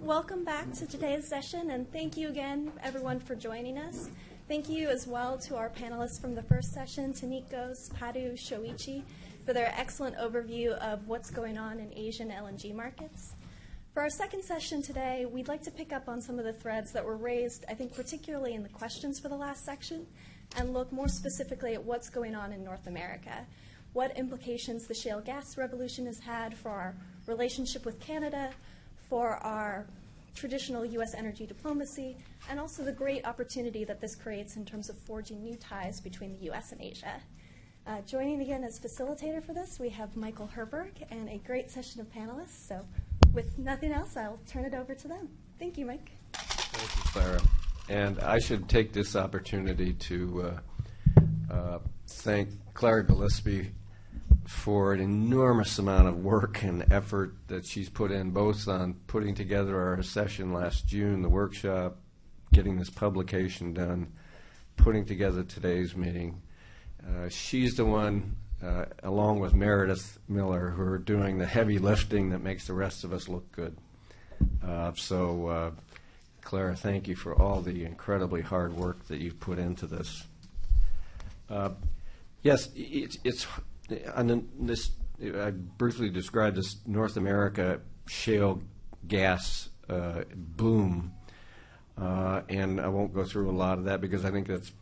welcome back to today's session, and thank you again, everyone, for joining us. Thank you as well to our panelists from the first session, to Nikos, Padu, Shoichi, for their excellent overview of what's going on in Asian LNG markets. For our second session today, we'd like to pick up on some of the threads that were raised, I think particularly in the questions for the last section, and look more specifically at what's going on in North America, what implications the shale gas revolution has had for our relationship with Canada, for our traditional U.S. energy diplomacy, and also the great opportunity that this creates in terms of forging new ties between the U.S. and Asia. Joining again as facilitator for this, we have Mikkal Herberg and a great session of panelists. So with nothing else, I'll turn it over to them. Thank you, Mike. Thank you, Clara. And I should take this opportunity to thank Clara Gillispie for an enormous amount of work and effort that she's put in, both on putting together our session last June, the workshop, getting this publication done, putting together today's meeting. She's the one, along with Meredith Miller, who are doing the heavy lifting that makes the rest of us look good. Clara, thank you for all the incredibly hard work that you've put into this. Yes, it's on this. I briefly described this North America shale gas boom, and I won't go through a lot of that because I think that's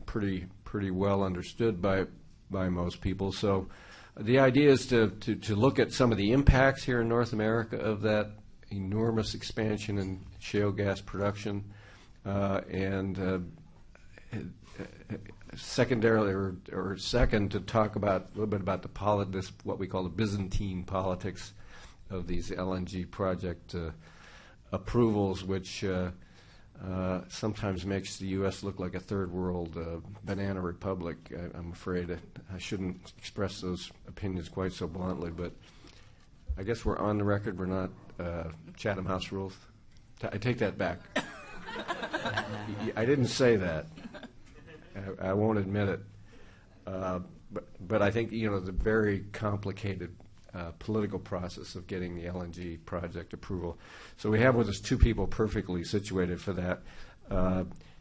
pretty well understood by most people. So the idea is to look at some of the impacts here in North America of that enormous expansion in shale gas production, and secondarily, or second, to talk about a little bit about this what we call the Byzantine politics of these LNG project approvals, which sometimes makes the U.S. look like a third world banana republic. I'm afraid I shouldn't express those opinions quite so bluntly, but I guess we're on the record. We're not Chatham House rules. I take that back. I didn't say that. I won't admit it. But I think, the very complicated political process of getting the LNG project approval. So we have with us two people perfectly situated for that.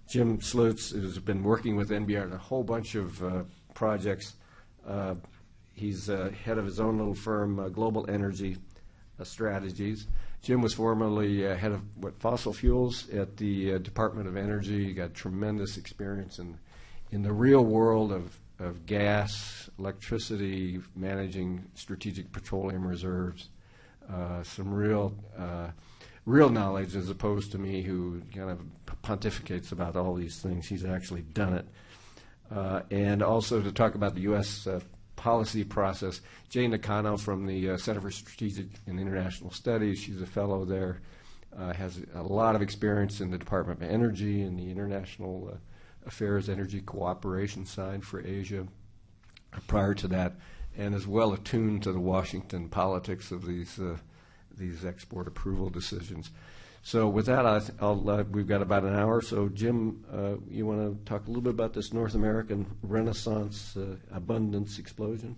Jim Slutz has been working with NBR on a whole bunch of projects. He's head of his own little firm, Global Energy Strategies. Jim was formerly head of fossil fuels at the Department of Energy. He got tremendous experience in the real world of gas, electricity, managing strategic petroleum reserves. Some real knowledge, as opposed to me, who kind of pontificates about all these things. He's actually done it. And also to talk about the U.S. Policy process, Jane Nakano from the Center for Strategic and International Studies. She's a fellow there, has a lot of experience in the Department of Energy and the International Affairs Energy Cooperation side for Asia prior to that, and is well attuned to the Washington politics of these export approval decisions. So with that, we've got about an hour. So Jim, you want to talk a little bit about this North American Renaissance abundance explosion?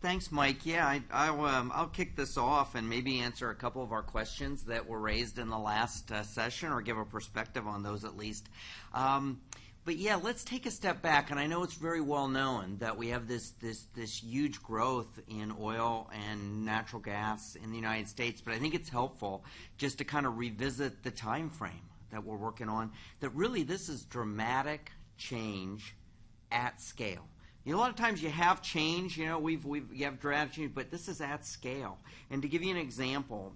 Thanks, Mike. Yeah, I'll kick this off and maybe answer a couple of our questions that were raised in the last session, or give a perspective on those at least. But yeah, let's take a step back, and I know it's very well known that we have this huge growth in oil and natural gas in the United States, but I think it's helpful just to kind of revisit the time frame that we're working on, that really this is dramatic change at scale. A lot of times you have change, you have dramatic change, but this is at scale. And to give you an example,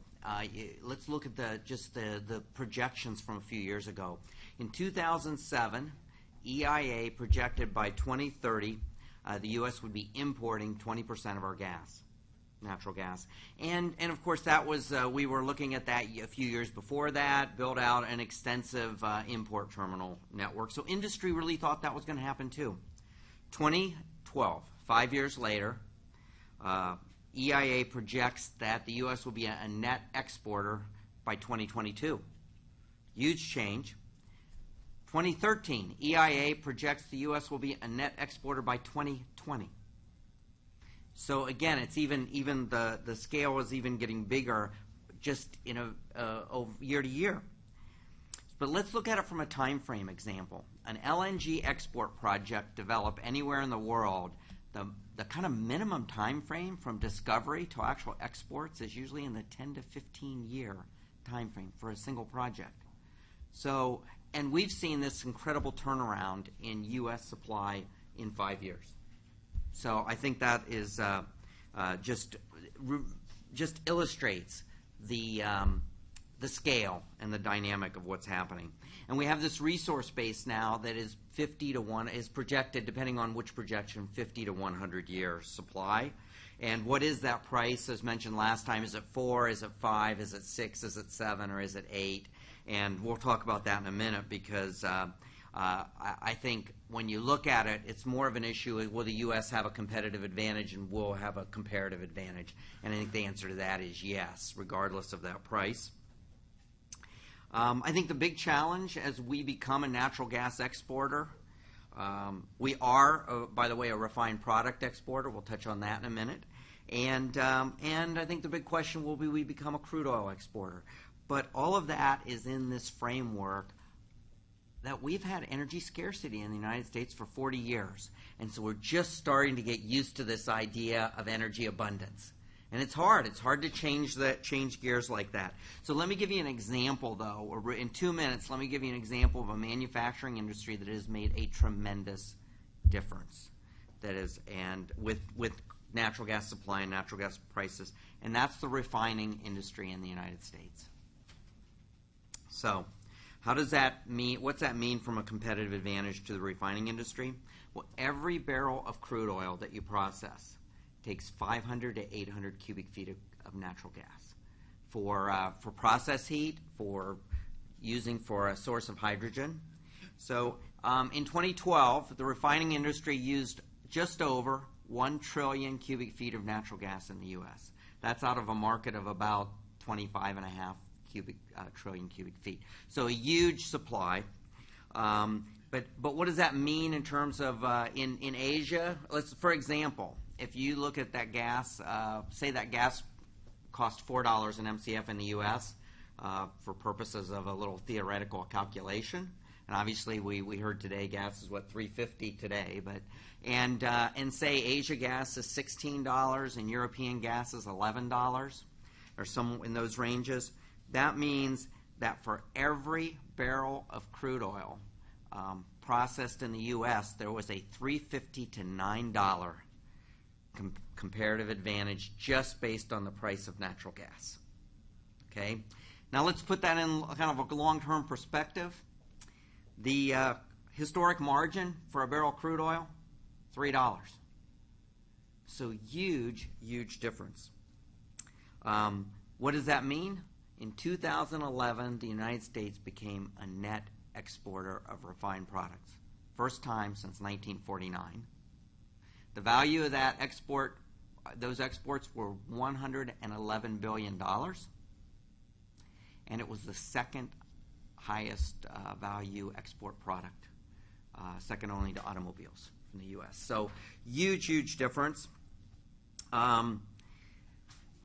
let's look at the projections from a few years ago. In 2007, EIA projected by 2030, the U.S. would be importing 20% of our gas, natural gas. And of course, that was, we were looking at that a few years before that, built out an extensive import terminal network. So industry really thought that was going to happen too. 2012, 5 years later, EIA projects that the U.S. will be a net exporter by 2022. Huge change. 2013, EIA projects the U.S. will be a net exporter by 2020. So again, it's even the scale is even getting bigger just year to year. But let's look at it from a time frame example. An LNG export project developed anywhere in the world, the kind of minimum time frame from discovery to actual exports is usually in the 10 to 15 year time frame for a single project. So, and we've seen this incredible turnaround in U.S. supply in 5 years. So I think that is just illustrates the scale and the dynamic of what's happening. And we have this resource base now that is 50 to 1, is projected, depending on which projection, 50 to 100 years supply. And what is that price? As mentioned last time, is it 4, is it 5, is it 6, is it 7, or is it 8? And we'll talk about that in a minute, because I think when you look at it, it's more of an issue, will the U.S. have a competitive advantage and will have a comparative advantage? And I think the answer to that is yes, regardless of that price. I think the big challenge as we become a natural gas exporter, we are, by the way, a refined product exporter. We'll touch on that in a minute. And I think the big question will be, we become a crude oil exporter. But all of that is in this framework that we've had energy scarcity in the United States for 40 years. And so we're just starting to get used to this idea of energy abundance. And it's hard. It's hard to change gears like that. So let me give you an example, though. In 2 minutes, let me give you an example of a manufacturing industry that has made a tremendous difference. That is, and with natural gas supply and natural gas prices, and that's the refining industry in the United States. So, how does that mean? What's that mean from a competitive advantage to the refining industry? Well, every barrel of crude oil that you process takes 500 to 800 cubic feet of natural gas for process heat, for using for a source of hydrogen. So in 2012, the refining industry used just over 1 trillion cubic feet of natural gas in the U.S. That's out of a market of about 25.5 trillion cubic feet. So a huge supply. But what does that mean in terms of in Asia? For example, if you look at that gas, say that gas cost $4 an MCF in the U.S. For purposes of a little theoretical calculation, and obviously we heard today gas is what, $3.50 today, but and say Asia gas is $16 and European gas is $11 or some in those ranges. That means that for every barrel of crude oil processed in the U.S., there was a $3.50 to $9 comparative advantage just based on the price of natural gas. Okay, now let's put that in kind of a long-term perspective. The historic margin for a barrel of crude oil, $3. So huge, huge difference. What does that mean? In 2011, the United States became a net exporter of refined products. First time since 1949. The value of that export, those exports were $111 billion. And it was the second highest value export product, second only to automobiles in the U.S. So huge, huge difference.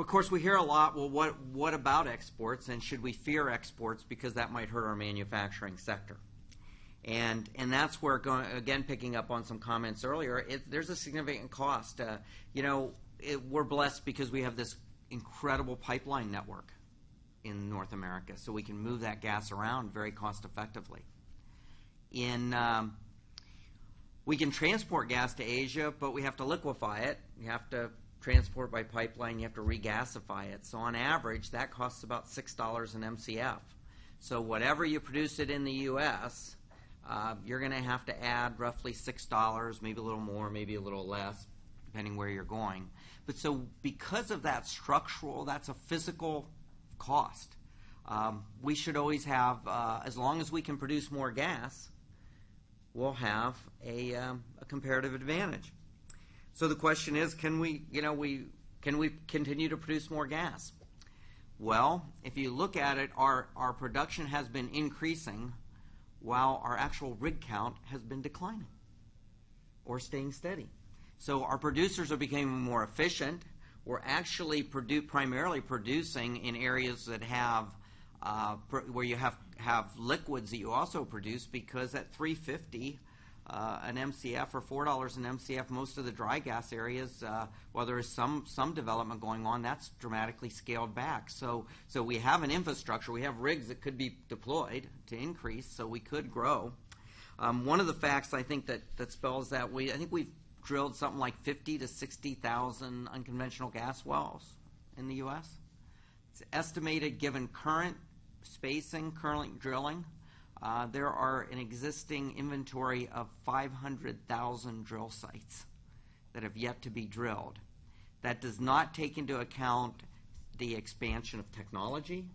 Of course, we hear a lot, well, what about exports, and should we fear exports because that might hurt our manufacturing sector? And that's where, again, picking up on some comments earlier, there's a significant cost. We're blessed because we have this incredible pipeline network in North America, so we can move that gas around very cost effectively. We can transport gas to Asia, but we have to liquefy it. You have to transport by pipeline, you have to regasify it. So on average, that costs about $6 an MCF. So whatever you produce it in the U.S., you're going to have to add roughly $6, maybe a little more, maybe a little less, depending where you're going. But so because of that structural, that's a physical cost. We should always have, as long as we can produce more gas, we'll have a comparative advantage. So the question is, can we continue to produce more gas? Well, if you look at it, our production has been increasing while our actual rig count has been declining or staying steady. So our producers are becoming more efficient we're actually primarily producing in areas that have where you have liquids that you also produce, because at $3.50 an MCF or $4 an MCF, most of the dry gas areas, while there is some development going on, that's dramatically scaled back. So we have an infrastructure, we have rigs that could be deployed to increase, so we could grow. One of the facts I think that spells that I think we've drilled something like 50 to 60,000 unconventional gas wells in the U.S. It's estimated, given current spacing, current drilling, there are an existing inventory of 500,000 drill sites that have yet to be drilled. That does not take into account the expansion of technology,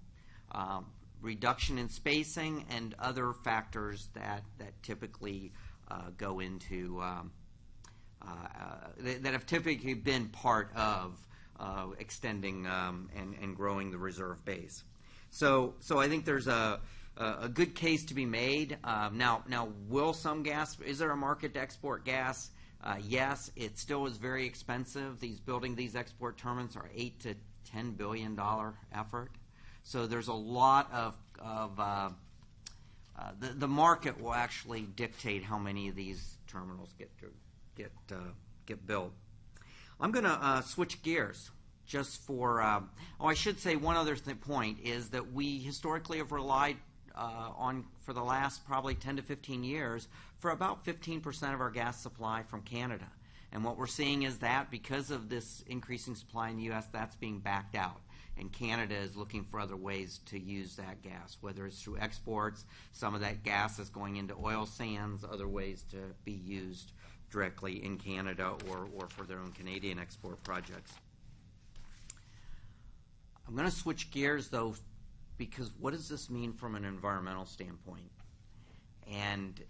reduction in spacing, and other factors that typically go into that have typically been part of extending and growing the reserve base. So I think there's a good case to be made. Now, will some gas? Is there a market to export gas? Yes, it still is very expensive. Building these export terminals are $8 to $10 billion effort. So there's a lot of the market will actually dictate how many of these terminals get built. I'm going to switch gears just for. I should say one other point is that we historically have relied on, for the last probably 10 to 15 years, for about 15% of our gas supply from Canada. And what we're seeing is that because of this increasing supply in the U.S., that's being backed out. And Canada is looking for other ways to use that gas, whether it's through exports. Some of that gas is going into oil sands, other ways to be used directly in Canada or for their own Canadian export projects. I'm going to switch gears, though, because what does this mean from an environmental standpoint? And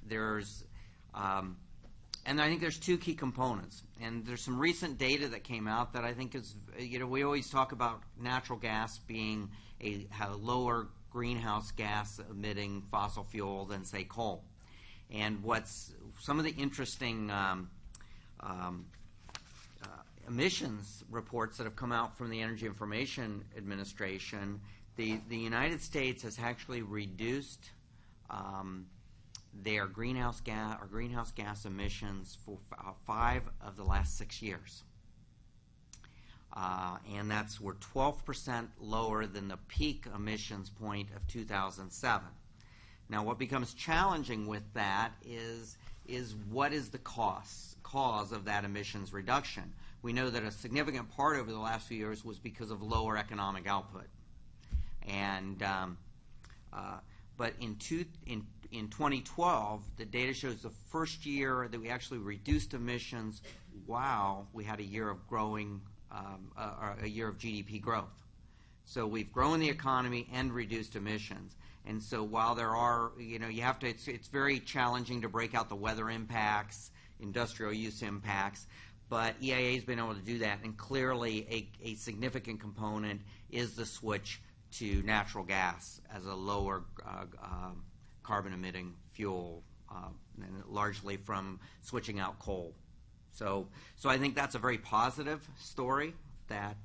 and I think there's two key components. And there's some recent data that came out that I think is, we always talk about natural gas being a lower greenhouse gas emitting fossil fuel than, say, coal. And what's some of the interesting emissions reports that have come out from the Energy Information Administration, the United States has actually reduced their greenhouse gas emissions for 5 of the last 6 years. And we're 12% lower than the peak emissions point of 2007. Now, what becomes challenging with that is what is the cause of that emissions reduction? We know that a significant part over the last few years was because of lower economic output. And but in 2012, the data shows the first year that we actually reduced emissions while we had a year of a year of GDP growth. So we've grown the economy and reduced emissions. And so while there are, it's very challenging to break out the weather impacts, industrial use impacts, but EIA has been able to do that. And clearly a significant component is the switch to natural gas as a lower carbon-emitting fuel, largely from switching out coal. So I think that's a very positive story that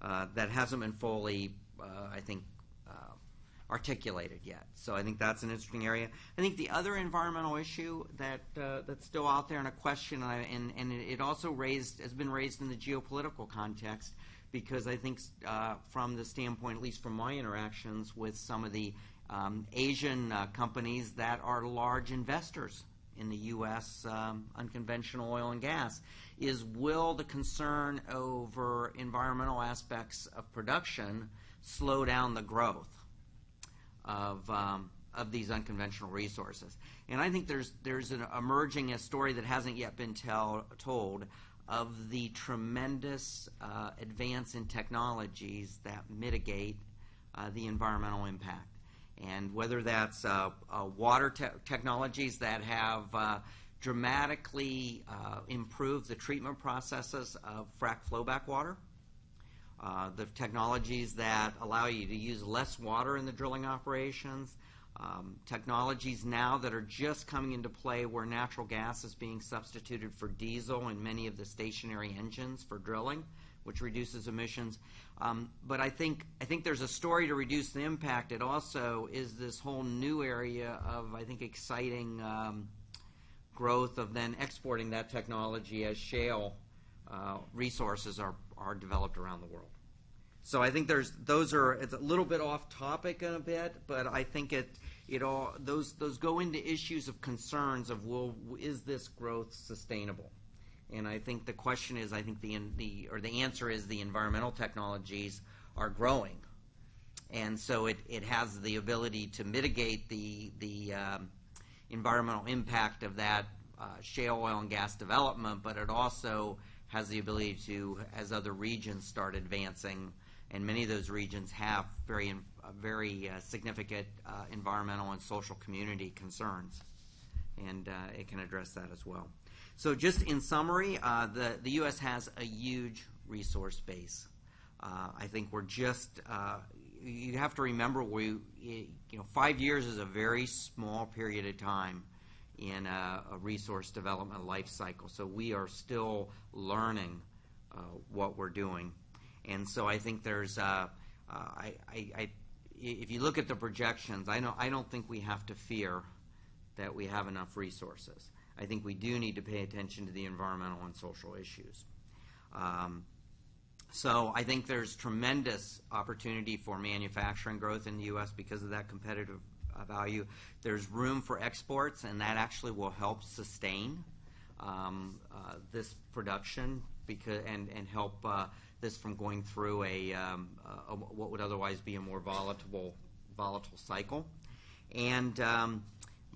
hasn't been fully, articulated yet. So I think that's an interesting area. I think the other environmental issue that's still out there and a question, and it also has been raised in the geopolitical context, because I think from the standpoint, at least from my interactions with some of the Asian companies that are large investors in the U.S. Unconventional oil and gas, will the concern over environmental aspects of production slow down the growth of these unconventional resources? And I think there's an emerging a story that hasn't yet been told of the tremendous advance in technologies that mitigate the environmental impact. And whether that's water technologies that have dramatically improved the treatment processes of frac flowback water, the technologies that allow you to use less water in the drilling operations, technologies now that are just coming into play where natural gas is being substituted for diesel in many of the stationary engines for drilling, which reduces emissions. But I think there's a story to reduce the impact. It also is this whole new area of, I think, exciting growth of then exporting that technology as shale resources are developed around the world. So I think it's a little bit off topic in a bit, but I think those go into issues of concerns of, well, is this growth sustainable? And I think the question is, the answer is the environmental technologies are growing, and so it has the ability to mitigate the environmental impact of that shale oil and gas development, but it also has the ability to, as other regions start advancing, and many of those regions have very significant environmental and social community concerns, and it can address that as well. So just in summary, the U.S. has a huge resource base. I think we're just, you have to remember, 5 years is a very small period of time in a resource development life cycle. So we are still learning what we're doing. And so I think there's, if you look at the projections, I don't think we have to fear that we have enough resources. I think we do need to pay attention to the environmental and social issues. So I think there's tremendous opportunity for manufacturing growth in the U.S. because of that competitive value. There's room for exports, and that actually will help sustain this production and help this from going through what would otherwise be a more volatile cycle. And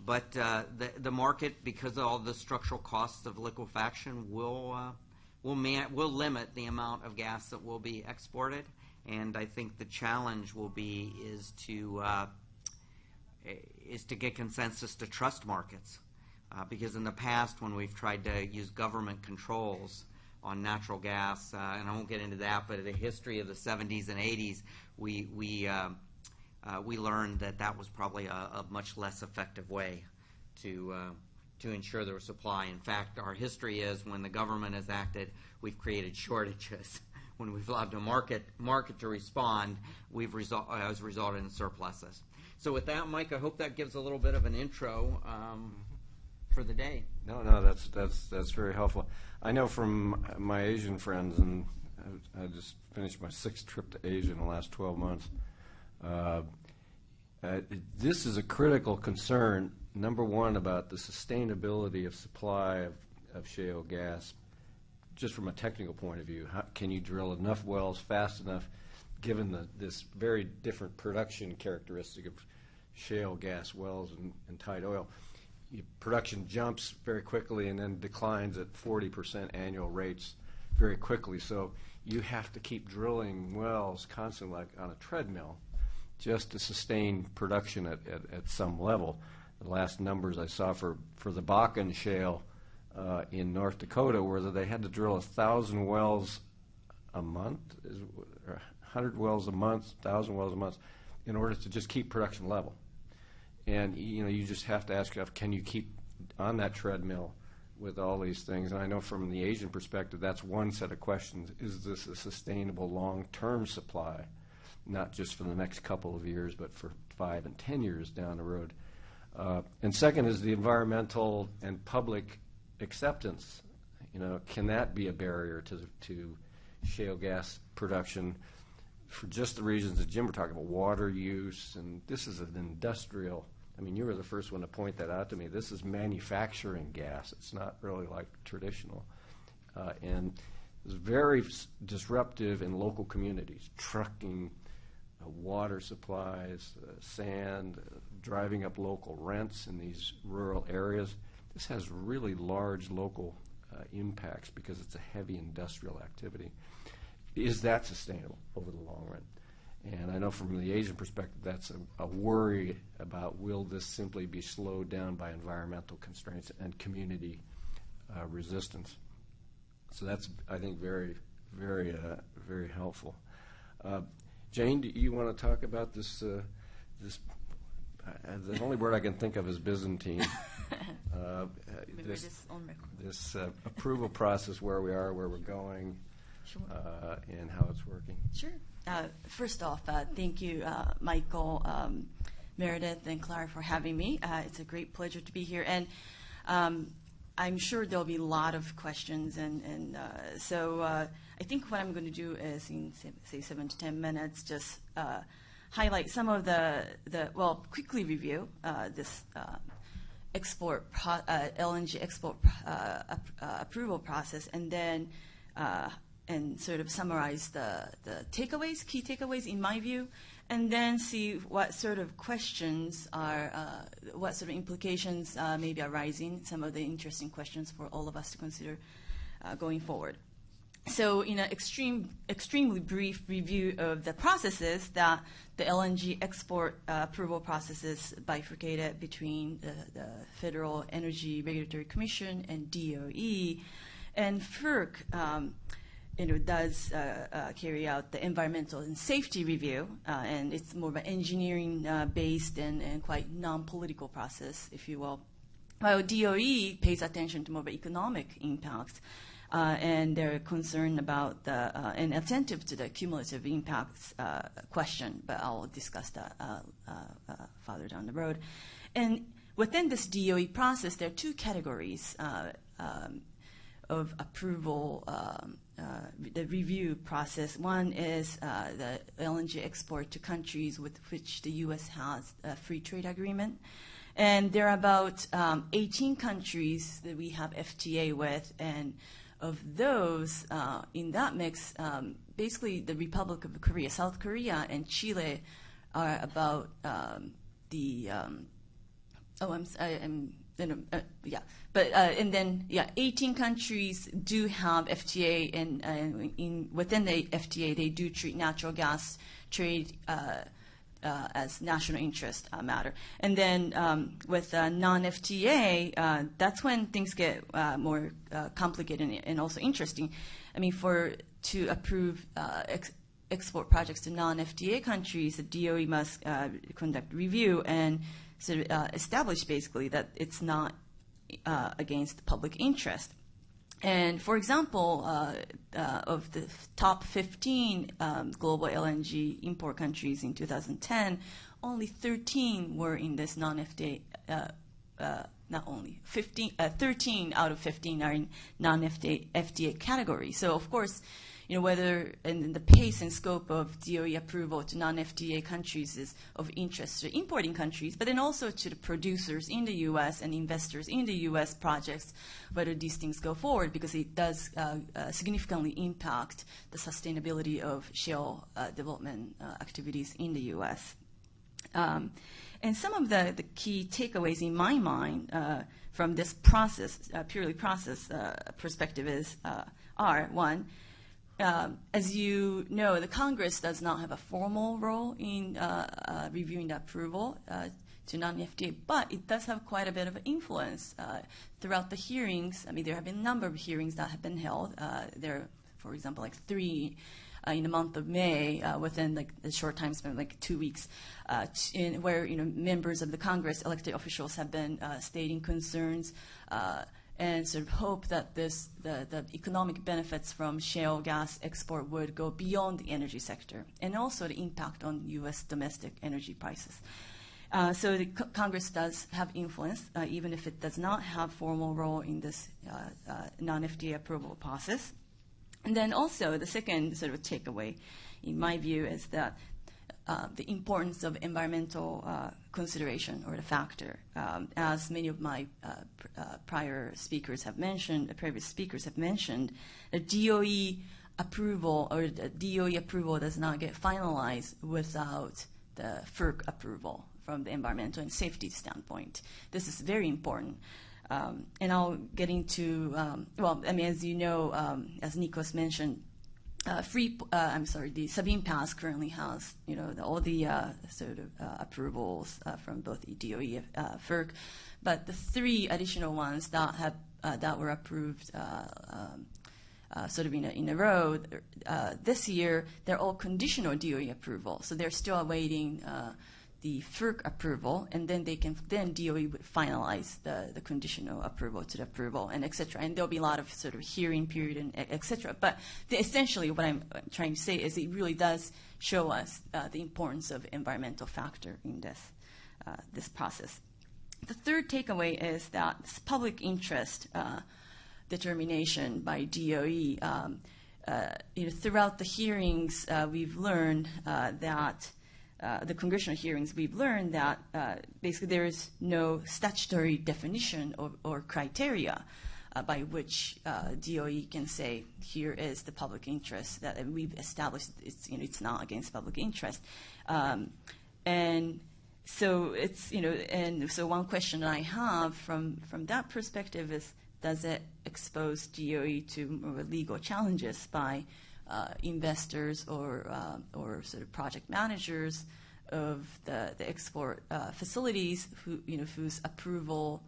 but the market, because of all the structural costs of liquefaction, will limit the amount of gas that will be exported. And I think the challenge will be is to get consensus to trust markets, because in the past, when we've tried to use government controls on natural gas, and I won't get into that, but in the history of the 70s and 80s, we learned that was probably a much less effective way to ensure there was supply. In fact, our history is when the government has acted, we've created shortages. When we've allowed the market to respond, has resulted in surpluses. So with that, Mike, I hope that gives a little bit of an intro for the day. No, that's very helpful. I know from my Asian friends, and I just finished my 6th trip to Asia in the last 12 months. This is a critical concern, number one, about the sustainability of supply of shale gas, just from a technical point of view. Can you drill enough wells fast enough, given this very different production characteristic of shale gas wells and tight oil? Production jumps very quickly and then declines at 40% annual rates very quickly. So you have to keep drilling wells constantly, like on a treadmill, just to sustain production at some level. The last numbers I saw for the Bakken shale in North Dakota were that they had to drill 1,000 wells a month, 100 wells a month, 1,000 wells a month, in order to just keep production level. And you just have to ask yourself, can you keep on that treadmill with all these things? And I know from the Asian perspective, that's one set of questions. Is this a sustainable long-term supply, not just for the next couple of years, but for 5 and 10 years down the road? And second is the environmental and public acceptance. Can that be a barrier to shale gas production for just the reasons that Jim were talking about, water use? And this is an industrial, you were the first one to point that out to me. This is manufacturing gas. It's not really like traditional. And it's very disruptive in local communities, trucking, water supplies, sand, driving up local rents in these rural areas. This has really large local impacts because it's a heavy industrial activity. Is that sustainable over the long run? And I know from the Asian perspective, that's a worry about, will this simply be slowed down by environmental constraints and community resistance? So that's, I think, very, very, very helpful. Jane, do you want to talk about this? The only word I can think of is Byzantine. This approval process, where we are, where we're going. Sure. and how it's working. Sure. First off, thank you, Michael, Meredith, and Clara for having me. It's a great pleasure to be here. And I'm sure there'll be a lot of questions. So I think what I'm going to do is, in, say, 7 to 10 minutes, just highlight some of quickly review this LNG export approval process, and then and sort of summarize the takeaways, key takeaways in my view, and then see what sort of questions are, what sort of implications may be arising, some of the interesting questions for all of us to consider going forward. So in an extremely brief review of the processes, that the LNG export approval process is bifurcated between the Federal Energy Regulatory Commission and DOE, and FERC does carry out the environmental and safety review, and it's more of an engineering-based and quite non-political process, if you will. While DOE pays attention to more of economic impacts, and they're concerned about and attentive to the cumulative impacts question, but I'll discuss that farther down the road. And within this DOE process, there are two categories of approval, the review process. One is the LNG export to countries with which the U.S. has a free trade agreement. And there are about 18 countries that we have FTA with, and of those, in that mix, basically the Republic of Korea, South Korea, and Chile are about 18 countries do have FTA, and within the FTA, they do treat natural gas trade as national interest matter. And then with non-FTA, that's when things get more complicated and also interesting. I mean, to approve export projects to non-FTA countries, the DOE must conduct review and sort of establish basically that it's not against the public interest. And for example, of the top 15 global LNG import countries in 2010, only 13 were in this non-FTA, not only 13 out of 15 are in non-FTA category. So of course, whether in the pace and scope of DOE approval to non-FTA countries is of interest to importing countries, but then also to the producers in the U.S. and investors in the U.S. projects, whether these things go forward, because it does significantly impact the sustainability of shale development activities in the U.S. And some of the key takeaways in my mind from this process, purely process perspective are, one, as you know, the Congress does not have a formal role in reviewing the approval to non-FTA, but it does have quite a bit of influence throughout the hearings. I mean, there have been a number of hearings that have been held. There are, for example, like 3 in the month of May, within like a short time span, like 2 weeks, where members of the Congress, elected officials, have been stating concerns and sort of hope that the economic benefits from shale gas export would go beyond the energy sector, and also the impact on U.S. domestic energy prices. So the Congress does have influence, even if it does not have formal role in this non-FTA approval process. And then also the second sort of takeaway, in my view, is that the importance of environmental consideration, or the factor. As many of my previous speakers have mentioned, the DOE approval, or the DOE approval, does not get finalized without the FERC approval from the environmental and safety standpoint. This is very important. And I'll get into, as you know, as Nikos mentioned, the Sabine Pass currently has, all the sort of approvals from both DOE, FERC, but the 3 additional ones that were approved sort of in a row this year, they're all conditional DOE approval. So they're still awaiting the FERC approval, and then DOE would finalize the conditional approval to the approval, and et cetera. And there'll be a lot of sort of hearing period and et cetera. But essentially what I'm trying to say is it really does show us the importance of environmental factor in this process. The third takeaway is that this public interest determination by DOE, throughout the hearings we've learned that the congressional hearings, we've learned that basically there is no statutory definition or criteria by which DOE can say here is the public interest that we've established. It's not against public interest, and so it's and so one question I have from that perspective is, does it expose DOE to more legal challenges by investors or sort of project managers of the export facilities whose approval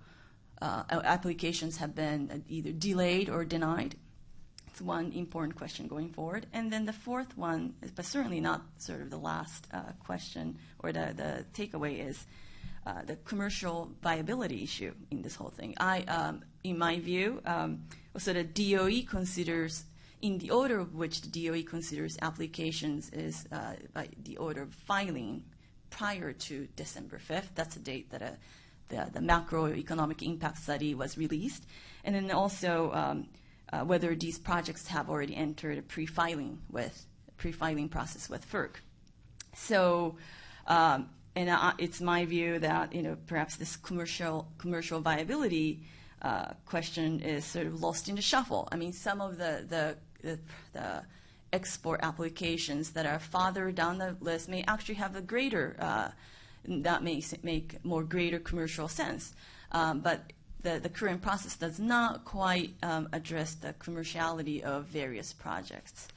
applications have been either delayed or denied? It's one important question going forward. And then the fourth one, but certainly not sort of the last question or the takeaway, is the commercial viability issue in this whole thing. In my view, so the DOE considers, in the order of which the DOE considers applications is by the order of filing prior to December 5th. That's the date that the macroeconomic impact study was released. And then also whether these projects have already entered a pre-filing process with FERC. So, it's my view that perhaps this commercial viability question is sort of lost in the shuffle. I mean, some of the export applications that are farther down the list may actually have a greater that may make more greater commercial sense, but the current process does not quite address the commerciality of various projects.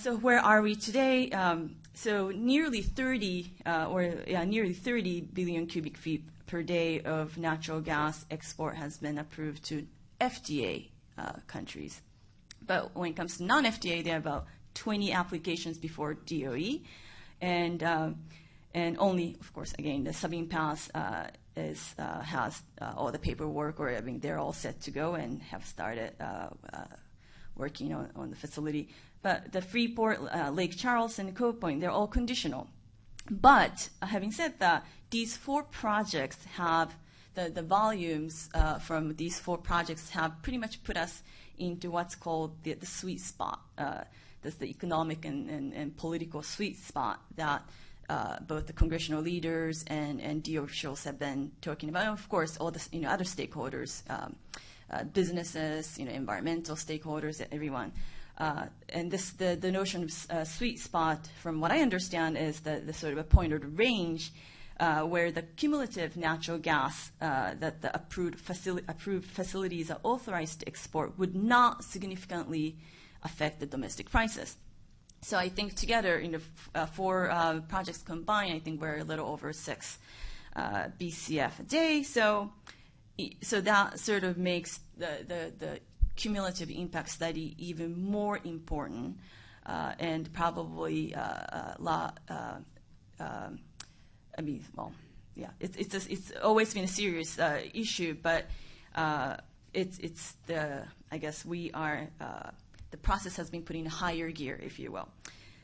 So where are we today? So nearly 30 billion cubic feet per day of natural gas export has been approved to FTA countries. But when it comes to non-FTA, there are about 20 applications before DOE, and only, of course, again, the Sabine Pass has all the paperwork, or they're all set to go and have started working on the facility. But the Freeport, Lake Charles, and Cove Point, they're all conditional. But having said that, these four projects have the volumes from these four projects have pretty much put us into what's called the sweet spot. That's the economic and political sweet spot that both the congressional leaders and DOE officials have been talking about. And of course, all the other stakeholders, businesses, environmental stakeholders, everyone. And the notion of sweet spot, from what I understand, is the sort of a point or the range where the cumulative natural gas that the approved facilities are authorized to export would not significantly affect the domestic prices. So I think together, four projects combined, I think we're a little over 6 BCF a day. So that sort of makes the cumulative impact study even more important, and probably it's always been a serious issue, but it's I guess we are the process has been put in higher gear, if you will.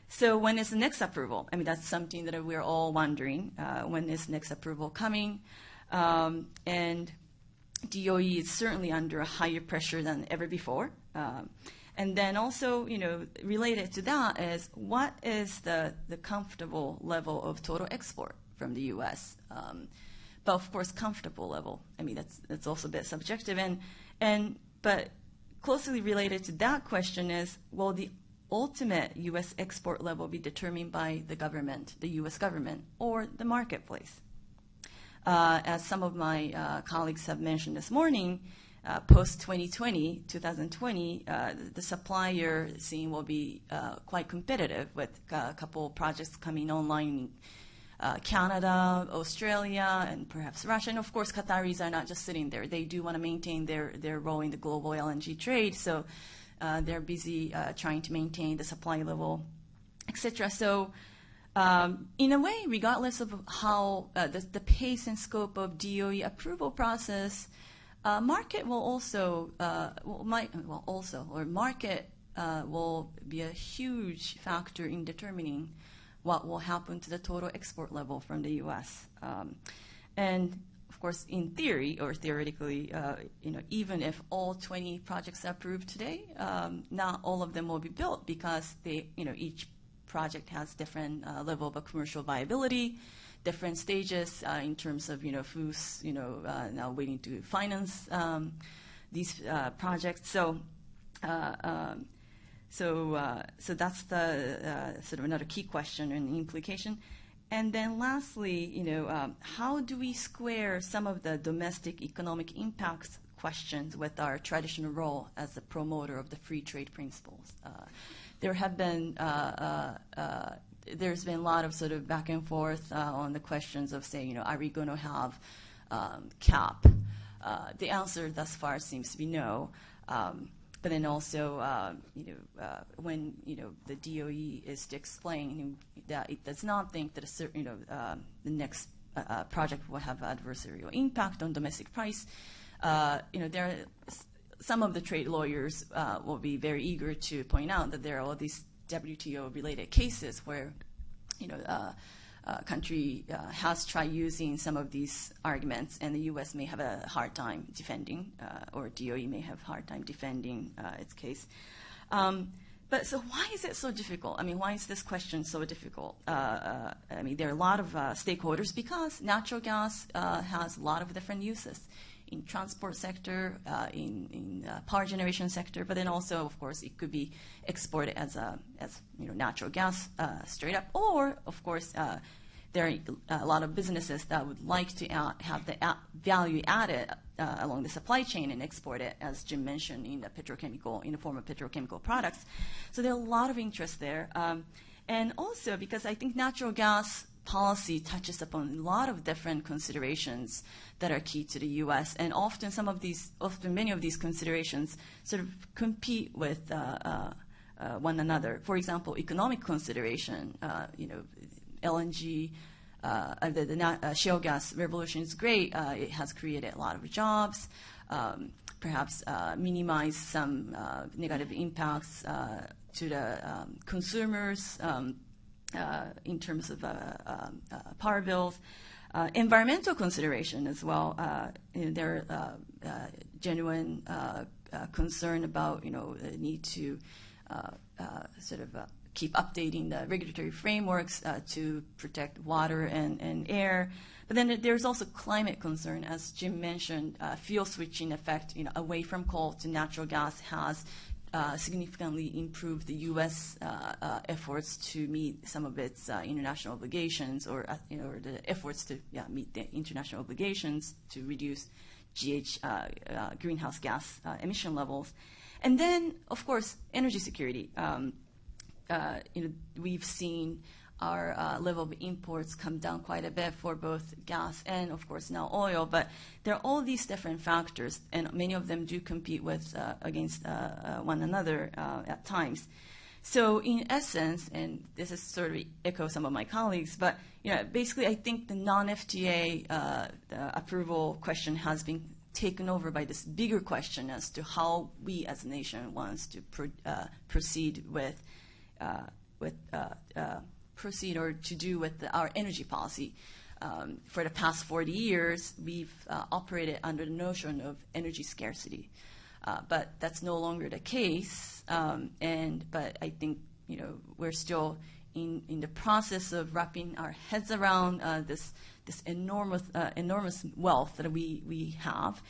So when is the next approval? That's something that we're all wondering. When is next approval coming? And DOE is certainly under a higher pressure than ever before. And then also, related to that is, what is the comfortable level of total export from the U.S.? But of course, comfortable level. That's also a bit subjective. But closely related to that question is, will the ultimate U.S. export level be determined by the government, the U.S. government, or the marketplace? As some of my colleagues have mentioned this morning, post-2020, the supplier scene will be quite competitive, with a couple projects coming online in Canada, Australia, and perhaps Russia. And of course, Qataris are not just sitting there. They do want to maintain their role in the global LNG trade, so they're busy trying to maintain the supply level, etc. So In a way, regardless of how the pace and scope of DOE approval process, market will also market will be a huge factor in determining what will happen to the total export level from the U.S. And of course, in theory or theoretically, even if all 20 projects are approved today, not all of them will be built because each project has different level of commercial viability, different stages in terms of who's now waiting to finance these projects. So that's the sort of another key question and implication. And then lastly, how do we square some of the domestic economic impacts questions with our traditional role as a promoter of the free trade principles? There's been a lot of sort of back and forth on the questions of saying, are we going to have cap? The answer thus far seems to be no. But then also, when the DOE is to explain that it does not think that a certain, the next project will have adversarial impact on domestic price, there are some of the trade lawyers will be very eager to point out that there are all these WTO-related cases where, a country has tried using some of these arguments, and the U.S. may have a hard time defending, or DOE may have a hard time defending its case. But so why is it so difficult? I mean, why is this question so difficult? There are a lot of stakeholders because natural gas has a lot of different uses in transport sector, in power generation sector, but then also, of course, it could be exported as natural gas straight up, or of course, there are a lot of businesses that would like to have the value added along the supply chain and export it, as Jim mentioned, in the form of petrochemical products. So there are a lot of interest there, and also because I think natural gas policy touches upon a lot of different considerations that are key to the U.S. and often many of these considerations sort of compete with one another. For example, economic consideration, LNG, the shale gas revolution is great. It has created a lot of jobs, perhaps minimize some negative impacts to the consumers in terms of power bills. Environmental consideration as well. There are genuine concern about the need to keep updating the regulatory frameworks to protect water and air. But then there's also climate concern, as Jim mentioned. Fuel switching effect, away from coal to natural gas has significantly improved the U.S. efforts to meet some of its international obligations, or the efforts to meet the international obligations to reduce greenhouse gas emission levels. And then, of course, energy security. We've seen our level of imports come down quite a bit for both gas and, of course, now oil. But there are all these different factors, and many of them do compete against one another at times. So in essence, and this is sort of echo some of my colleagues, but basically I think the non-FTA approval question has been taken over by this bigger question as to how we as a nation wants to proceed with our energy policy. For the past 40 years, we've operated under the notion of energy scarcity, but that's no longer the case. But I think we're still in the process of wrapping our heads around this enormous wealth that we have,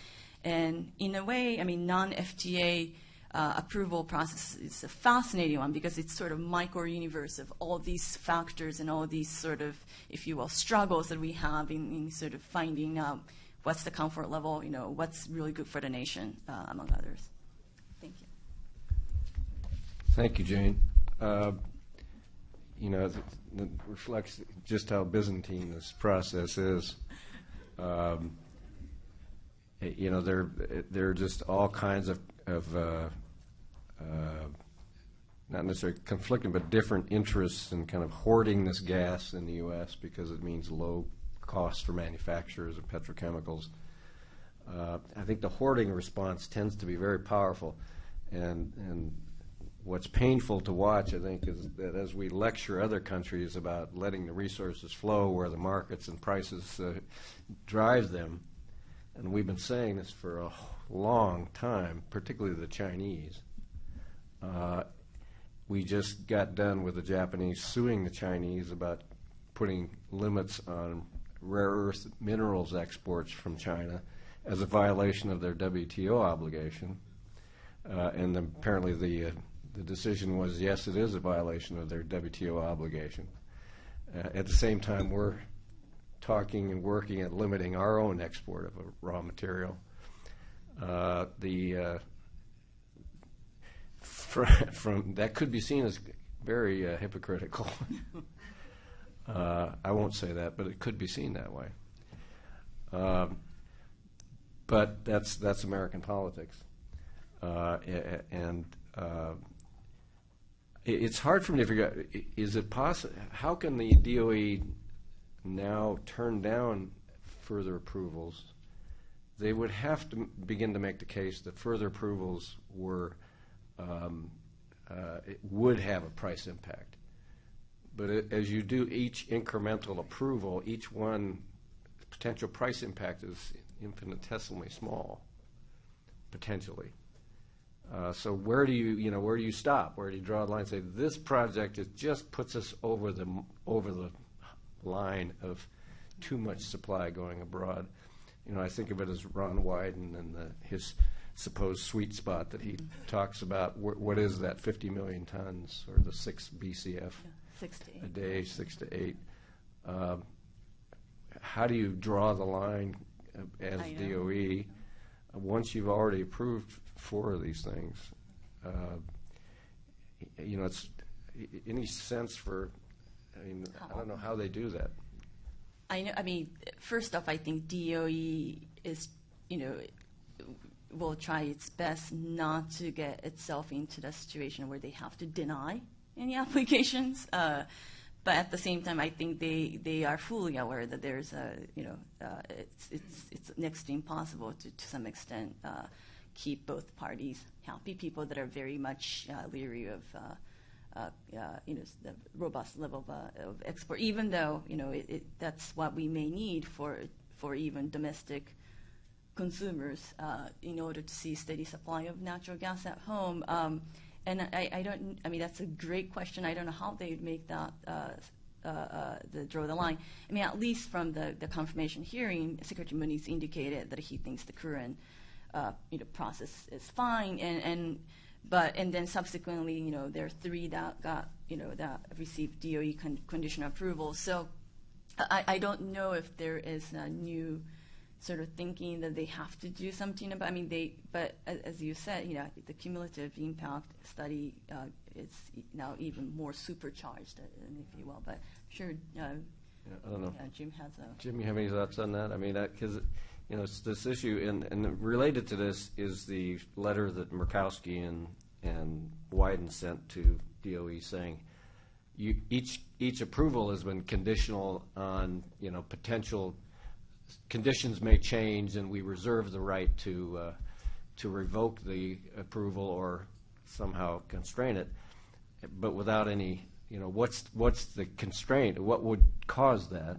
and in a way, non-FTA approval process is a fascinating one because it's sort of micro-universe of all these factors and all these sort of, if you will, struggles that we have in sort of finding out what's the comfort level, what's really good for the nation, among others. Thank you. Thank you, Jane. It reflects just how Byzantine this process is. There are just all kinds of not necessarily conflicting, but different interests in kind of hoarding this gas in the U.S. because it means low costs for manufacturers of petrochemicals. I think the hoarding response tends to be very powerful, and what's painful to watch, I think, is that as we lecture other countries about letting the resources flow where the markets and prices drive them, and we've been saying this for a long time, particularly the Chinese. We just got done with the Japanese suing the Chinese about putting limits on rare earth minerals exports from China as a violation of their WTO obligation. And apparently the decision was, yes, it is a violation of their WTO obligation. At the same time, we're talking and working at limiting our own export of a raw material. From that could be seen as very hypocritical. I won't say that, but it could be seen that way. But that's American politics, and it's hard for me to figure out. Is it possible? How can the DOE now turn down further approvals? They would have to begin to make the case that further approvals would have a price impact. But as you do each incremental approval, each one potential price impact is infinitesimally small, potentially. So where do you stop? Where do you draw the line and say this project just puts us over the line of too much supply going abroad? I think of it as Ron Wyden and his supposed sweet spot that he talks about. What is that, 50 million tons or the 6 BCF 6 to 8 a day, 6 to 8? How do you draw the line as DOE once you've already approved 4 of these things? It's any sense for? I don't know how they do that. First off, I think DOE is, will try its best not to get itself into the situation where they have to deny any applications. But at the same time, I think they are fully aware that there's it's next to impossible to some extent keep both parties happy. People that are very much leery of the robust level of export, even though that's what we may need for even domestic consumers in order to see steady supply of natural gas at home. And I don't. That's a great question. I don't know how they would make that draw the line. At least from the confirmation hearing, Secretary Muniz indicated that he thinks the current process is fine, and then subsequently, there are 3 that got that received DOE conditional approval. So I don't know if there is a new sort of thinking that they have to do something about. But as you said, the cumulative impact study is now even more supercharged, if you will. But sure, I don't know. Jim has a. Jim, you have any thoughts on that? Because it's this issue, and related to this is the letter that Murkowski and Wyden sent to DOE saying each approval has been conditional on potential conditions may change, and we reserve the right to revoke the approval or somehow constrain it, but without any what's the constraint? What would cause that?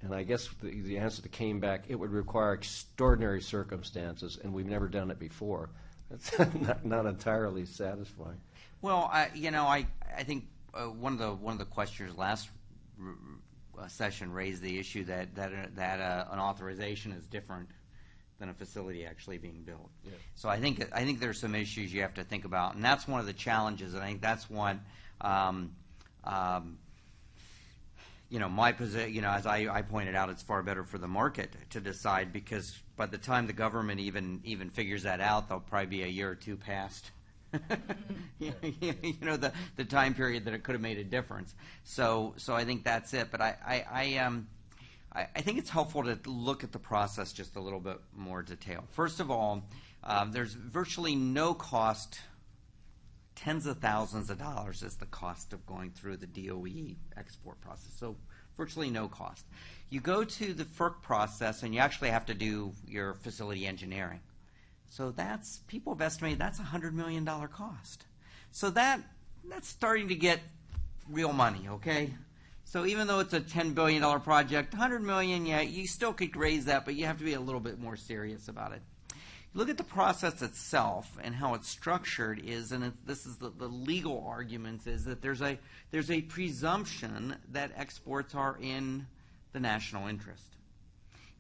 And I guess the answer that came back, it would require extraordinary circumstances, and we've never done it before. That's not entirely satisfying. Well, I think one of the questioners last session raised the issue that an authorization is different than a facility actually being built. Yeah. So I think there's some issues you have to think about, and that's one of the challenges. And I think that's what. My position, as I pointed out, it's far better for the market to decide, because by the time the government even figures that out, they'll probably be a year or 2 past the time period that it could have made a difference. So I think that's it. But I think it's helpful to look at the process just a little bit more detail. First of all, there's virtually no cost tens of thousands of dollars is the cost of going through the DOE export process. So virtually no cost. You go to the FERC process, and you actually have to do your facility engineering. So people have estimated that's a $100 million cost. So that's starting to get real money, okay? So even though it's a $10 billion project, $100 million, yeah, you still could raise that, but you have to be a little bit more serious about it. You look at the process itself and how it's structured this is the legal arguments, is that there's a presumption that exports are in the national interest,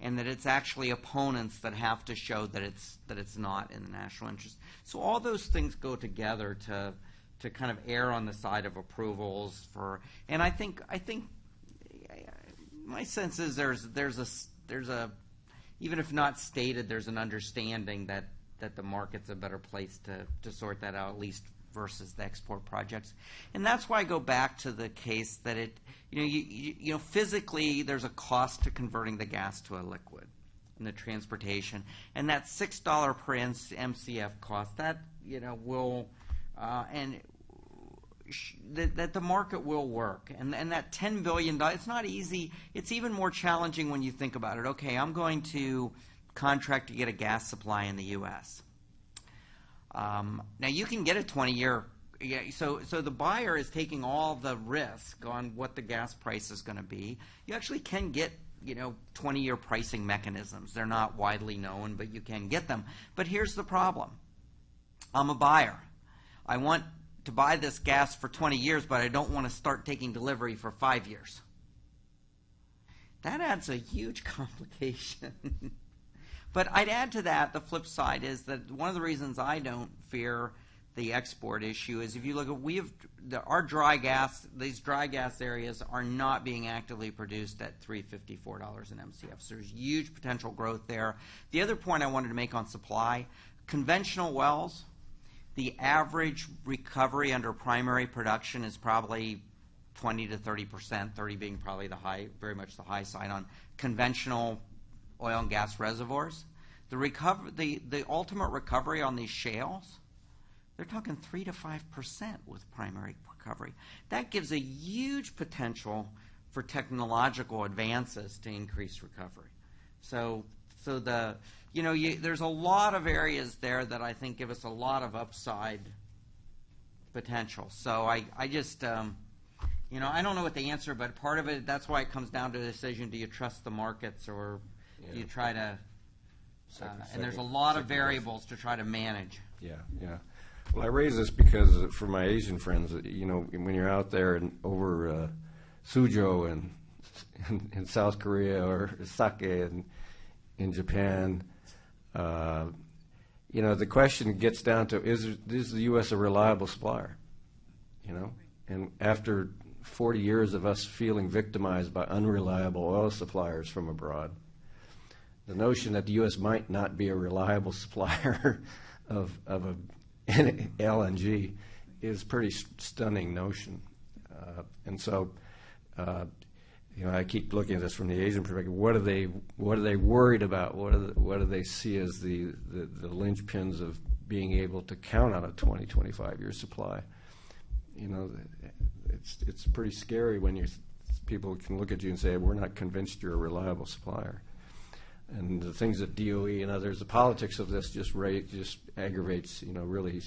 and that it's actually opponents that have to show that it's not in the national interest. So all those things go together to kind of err on the side of approvals and I think my sense is there's a even if not stated, there's an understanding that the market's a better place to sort that out, at least versus the export projects. And that's why I go back to the case that physically there's a cost to converting the gas to a liquid and the transportation. And that $6 per MCF cost, that, will, that the market will work. And that $10 billion, it's not easy. It's even more challenging when you think about it. Okay, I'm going to contract to get a gas supply in the U.S. Now, you can get a 20-year, so the buyer is taking all the risk on what the gas price is going to be. You actually can get 20-year pricing mechanisms. They're not widely known, but you can get them. But here's the problem. I'm a buyer. I want to buy this gas for 20 years, but I don't want to start taking delivery for 5 years. That adds a huge complication. But I'd add to that, the flip side is that one of the reasons I don't fear the export issue is if you look at our dry gas, these dry gas areas are not being actively produced at $3.54 an MCF. So there's huge potential growth there. The other point I wanted to make on supply, conventional wells, the average recovery under primary production is probably 20 to 30%, 30 being probably very much the high side on conventional oil and gas reservoirs. The ultimate recovery on these shales, they're talking 3 to 5% with primary recovery. That gives a huge potential for technological advances to increase recovery. So there's a lot of areas there that I think give us a lot of upside potential. So I just I don't know what the answer, but part of it, that's why it comes down to the decision: do you trust the markets or do you try to? And there's a lot of variables to try to manage. Yeah. Well, I raise this because for my Asian friends, when you're out there and over Suzhou and in South Korea or sake in Japan, the question gets down to is the U.S. a reliable supplier? And after 40 years of us feeling victimized by unreliable oil suppliers from abroad, the notion that the U.S. might not be a reliable supplier of LNG is a pretty stunning notion. And so, I keep looking at this from the Asian perspective. What are they worried about? What do they see as the linchpins of being able to count on a 20, 25-year supply? It's pretty scary when people can look at you and say, we're not convinced you're a reliable supplier. And the things that DOE and others, the politics of this just aggravates, really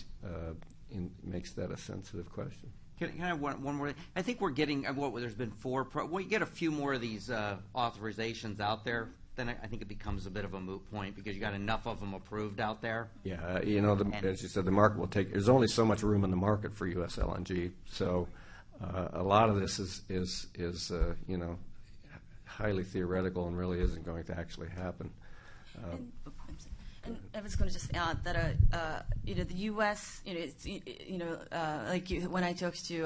makes that a sensitive question. Can I have one more? I think we're getting there's been 4. When you get a few more of these authorizations out there, then I think it becomes a bit of a moot point because you got enough of them approved out there. Yeah, as you said, the market will take. There's only so much room in the market for U.S. LNG, so a lot of this is highly theoretical and really isn't going to actually happen. And I was going to just add that the U.S. When I talk to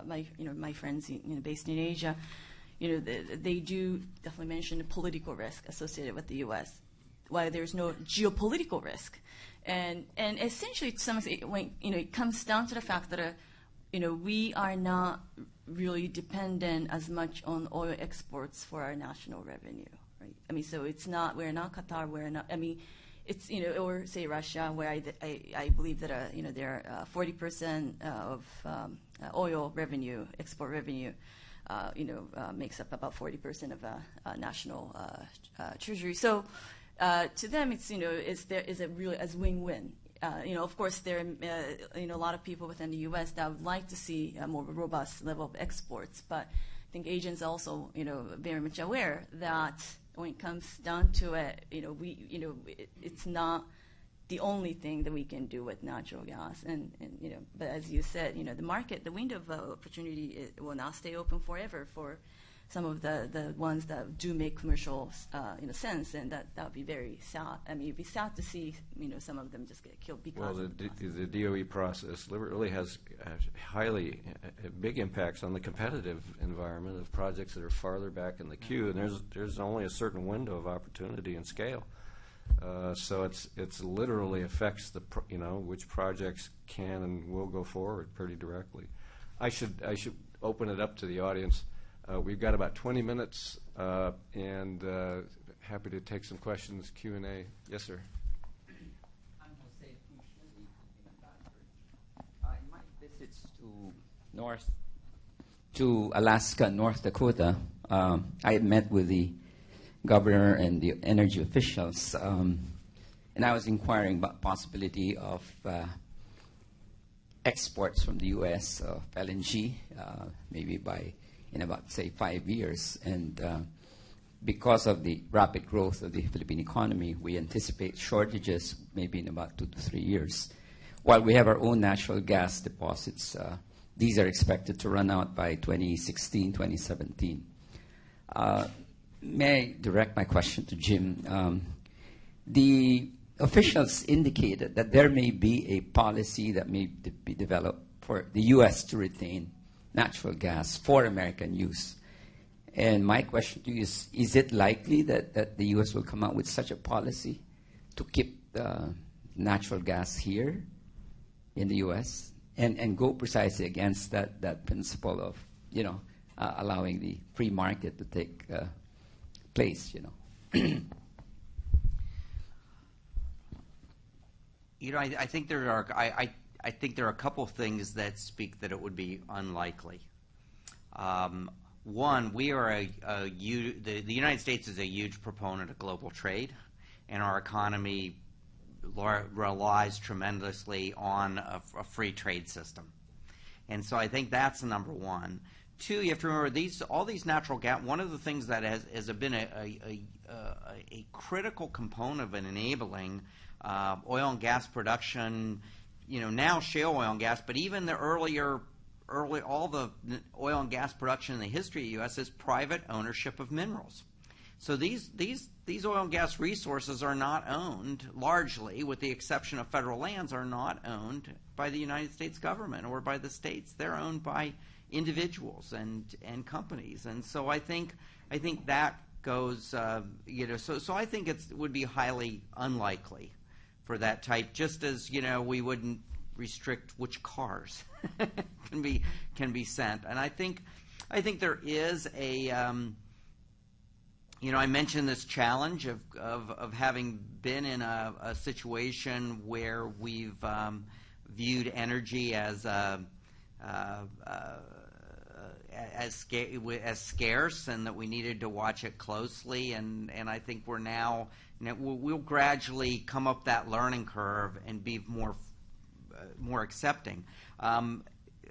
my friends based in Asia, they do definitely mention the political risk associated with the U.S. while there's no geopolitical risk, and essentially to some extent, when it comes down to the fact that we are not really dependent as much on oil exports for our national revenue, right? So we're not Qatar, we're not. it's, or say Russia, where I believe that there are 40% of oil revenue, export revenue, makes up about 40% of national treasury. So to them, it's is a really as win-win. Of course, there are a lot of people within the U.S. that would like to see a more robust level of exports, but I think agents are also very much aware that when it comes down to it, it's not the only thing that we can do with natural gas, and but as you said, the market, the window of opportunity will not stay open forever for some of the ones that do make commercial sense, and that would be very sad. I mean, it'd be sad to see some of them just get killed because of the DOE process really has highly big impacts on the competitive environment of projects that are farther back in the queue, and there's only a certain window of opportunity and scale. So it's literally affects the which projects can and will go forward pretty directly. I should open it up to the audience. We've got about 20 minutes, and happy to take some questions, Q&A. Yes, sir. I'm Jose Fuchs, in my visits to Alaska, North Dakota, I met with the governor and the energy officials, and I was inquiring about possibility of exports from the U.S. of LNG, maybe in about, say, 5 years. And because of the rapid growth of the Philippine economy, we anticipate shortages maybe in about 2 to 3 years. While we have our own natural gas deposits, these are expected to run out by 2016, 2017. May I direct my question to Jim? The officials indicated that there may be a policy that may be developed for the U.S. to retain natural gas for American use. And my question to you is it likely that the U.S. will come out with such a policy to keep natural gas here in the U.S. and go precisely against that principle of, allowing the free market to take place, I think there are I think there are a couple of things that speak that it would be unlikely. One, we are the United States is a huge proponent of global trade, and our economy relies tremendously on a free trade system. And so I think that's number one. Two, you have to remember all these natural gas. One of the things that has been a critical component of enabling oil and gas production, now shale oil and gas, but even the all the oil and gas production in the history of the U.S. is private ownership of minerals. So these oil and gas resources are not owned, largely, with the exception of federal lands, are not owned by the United States government or by the states. They're owned by individuals and companies. And so I think that goes, so I think it would be highly unlikely for that type, just as, we wouldn't restrict which cars can be sent. And I think there is a, I mentioned this challenge of having been in a situation where we've viewed energy as scarce, and that we needed to watch it closely. And I think we're now, we'll gradually come up that learning curve and be more accepting.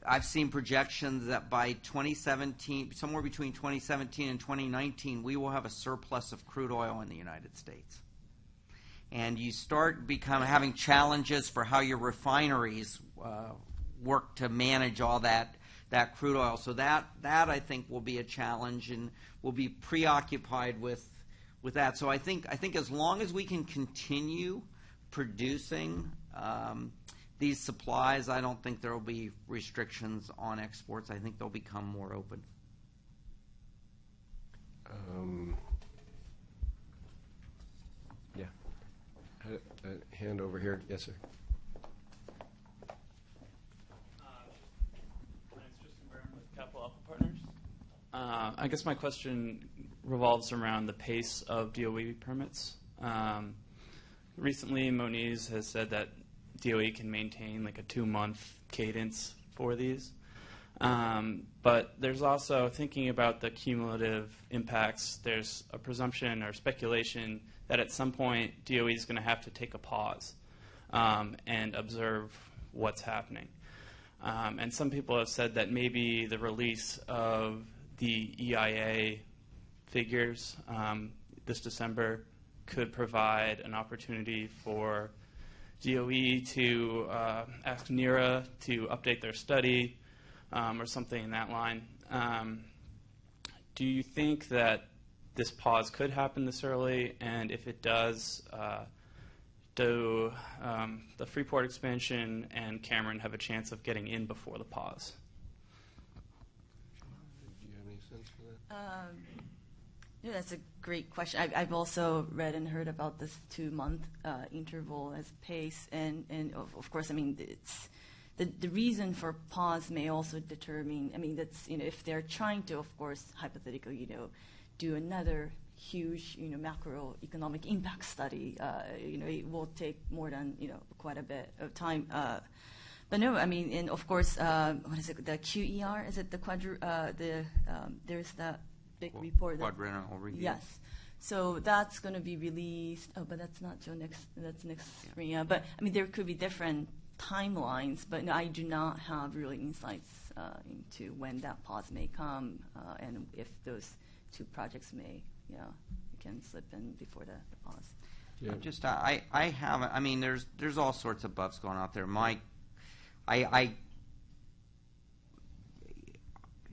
I've seen projections that by 2017, somewhere between 2017 and 2019, we will have a surplus of crude oil in the United States. And you start having challenges for how your refineries work to manage all that crude oil. So that I think will be a challenge, and we'll be preoccupied with that. So I think as long as we can continue producing these supplies, I don't think there will be restrictions on exports. I think they'll become more open. Yeah. A hand over here. Yes, sir. Capital Alpha Partners. I guess my question revolves around the pace of DOE permits. recently Moniz has said that DOE can maintain like a 2-month cadence for these. But there's also, thinking about the cumulative impacts, there's a presumption or speculation that at some point DOE is going to have to take a pause and observe what's happening. And some people have said that maybe the release of the EIA figures this December could provide an opportunity for DOE to ask NERA to update their study or something in that line. Do you think that this pause could happen this early? And if it does, do the Freeport expansion and Cameron have a chance of getting in before the pause? Do you have any sense for that? Yeah, that's a great question. I've also read and heard about this 2-month interval as pace, and of course, I mean, it's the reason for pause may also determine. I mean, that's if they're trying to, of course, hypothetically, do another huge, macroeconomic impact study. It will take more than quite a bit of time. But no, I mean, and of course, what is it? The QER? Is it the there's that big report. Quadrennial review. Yes. So that's going to be released. Oh, but that's not till next. That's next spring. Yeah. But I mean, there could be different timelines. But no, I do not have really insights into when that pause may come and if those 2 projects may, can slip in before the pause. Yeah. Just I have. I mean, there's all sorts of buffs going out there. I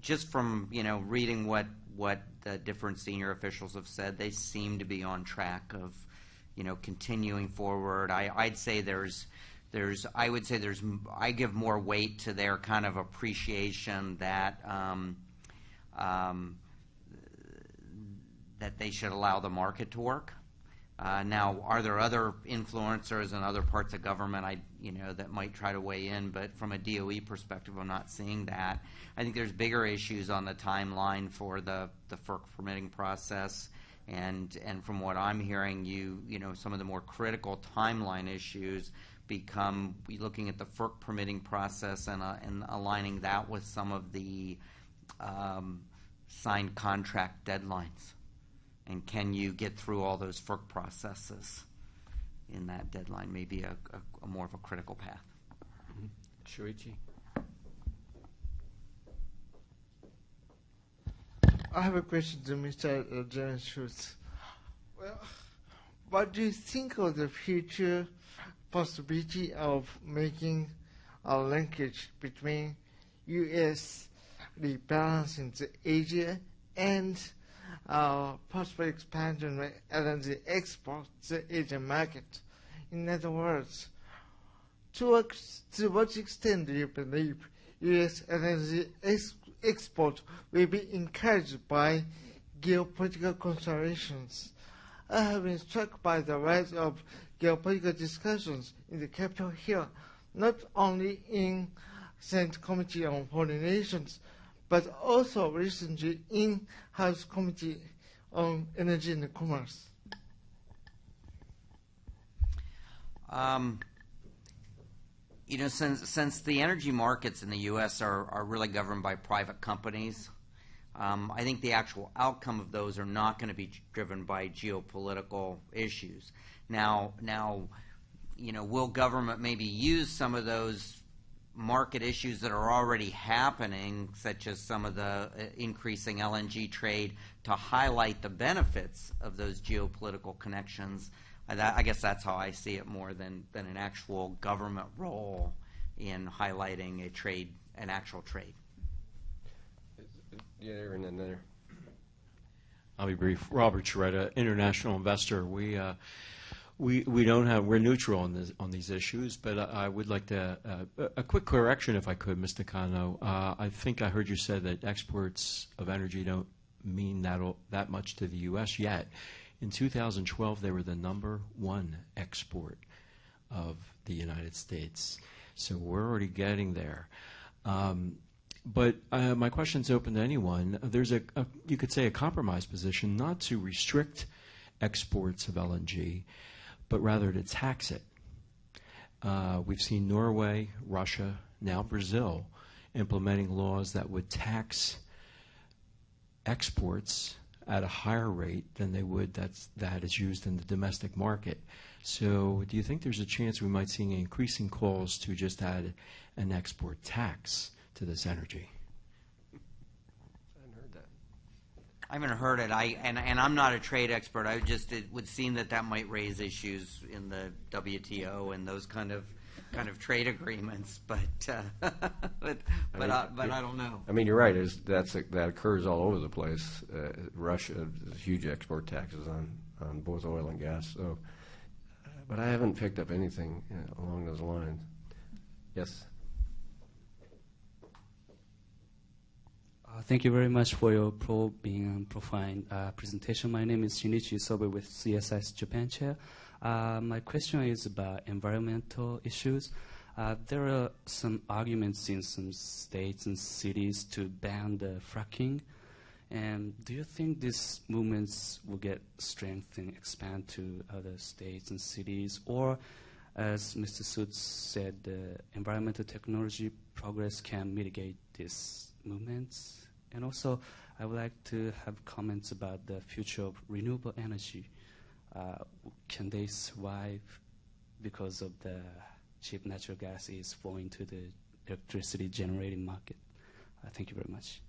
just from reading what the different senior officials have said, they seem to be on track of continuing forward. I give more weight to their kind of appreciation that that they should allow the market to work. Now, are there other influencers in other parts of government that might try to weigh in? But from a DOE perspective, I'm not seeing that. I think there's bigger issues on the timeline for the FERC permitting process, and from what I'm hearing, some of the more critical timeline issues become looking at the FERC permitting process and aligning that with some of the signed contract deadlines. And can you get through all those FERC processes in that deadline? Maybe a more of a critical path. Shuichi? I have a question to Mr. James Schultz. Well, what do you think of the future possibility of making a linkage between U.S. rebalancing to Asia and possible expansion of LNG exports to the Asian market? In other words, to what extent do you believe U.S. LNG export will be encouraged by geopolitical considerations? I have been struck by the rise of geopolitical discussions in the Capitol Hill, not only in Senate Committee on Foreign Relations, but also recently in House Committee on Energy and Commerce. Since the energy markets in the U.S. are really governed by private companies, I think the actual outcome of those are not going to be driven by geopolitical issues. Now, will government maybe use some of those market issues that are already happening, such as some of the increasing LNG trade, to highlight the benefits of those geopolitical connections? I guess that's how I see it, more than an actual government role in highlighting an actual trade. Yeah, and then there. I'll be brief. Robert Sheretta, international investor. We don't have. We're neutral on these issues, but I would like to a quick correction, if I could, Mr. Nakano. I think I heard you say that exports of energy don't mean that much to the U.S. yet. In 2012, they were the #1 export of the United States, so we're already getting there. But my question's open to anyone. There's you could say, a compromise position not to restrict exports of LNG, but rather to tax it. We've seen Norway, Russia, now Brazil implementing laws that would tax exports at a higher rate than they would that is used in the domestic market. So do you think there's a chance we might see increasing calls to just add an export tax to this energy? I haven't heard it. And I'm not a trade expert. It would seem that might raise issues in the WTO and those kind of trade agreements. But I don't know. I mean, you're right. That occurs all over the place. Russia has huge export taxes on both oil and gas. So, but I haven't picked up anything along those lines. Yes. Thank you very much for your being profound presentation. My name is Shinichi Sobe with CSIS Japan Chair. My question is about environmental issues. There are some arguments in some states and cities to ban the fracking. And do you think these movements will get strength and expand to other states and cities? Or, as Mr. Slutz said, environmental technology progress can mitigate these movements? And also, I would like to have comments about the future of renewable energy. Can they survive because of the cheap natural gas is flowing to the electricity generating market? Thank you very much.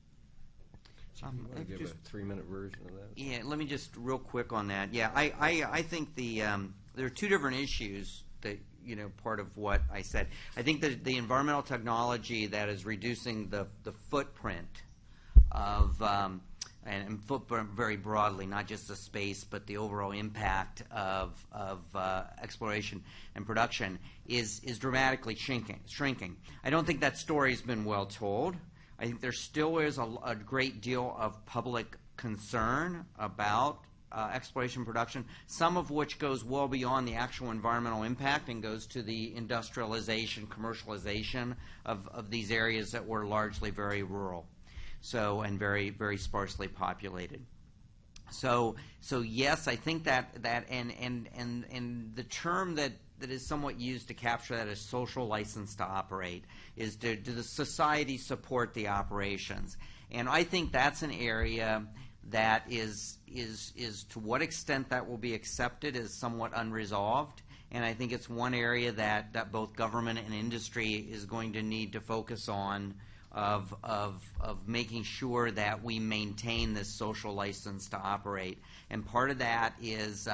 You want to give a 3-minute version of that? Yeah, let me just real quick on that. Yeah, I think there are two different issues that, part of what I said. I think that the environmental technology that is reducing the footprint of and footprint very broadly, not just the space, but the overall impact of exploration and production is dramatically shrinking. I don't think that story has been well told. I think there still is a great deal of public concern about exploration production, some of which goes well beyond the actual environmental impact and goes to the industrialization, commercialization of these areas that were largely very rural. And very, very sparsely populated. So yes, I think that and the term that is somewhat used to capture that is social license to operate is do the society support the operations? And I think that's an area that is to what extent that will be accepted is somewhat unresolved. And I think it's one area that both government and industry is going to need to focus on. Of making sure that we maintain this social license to operate. And part of that is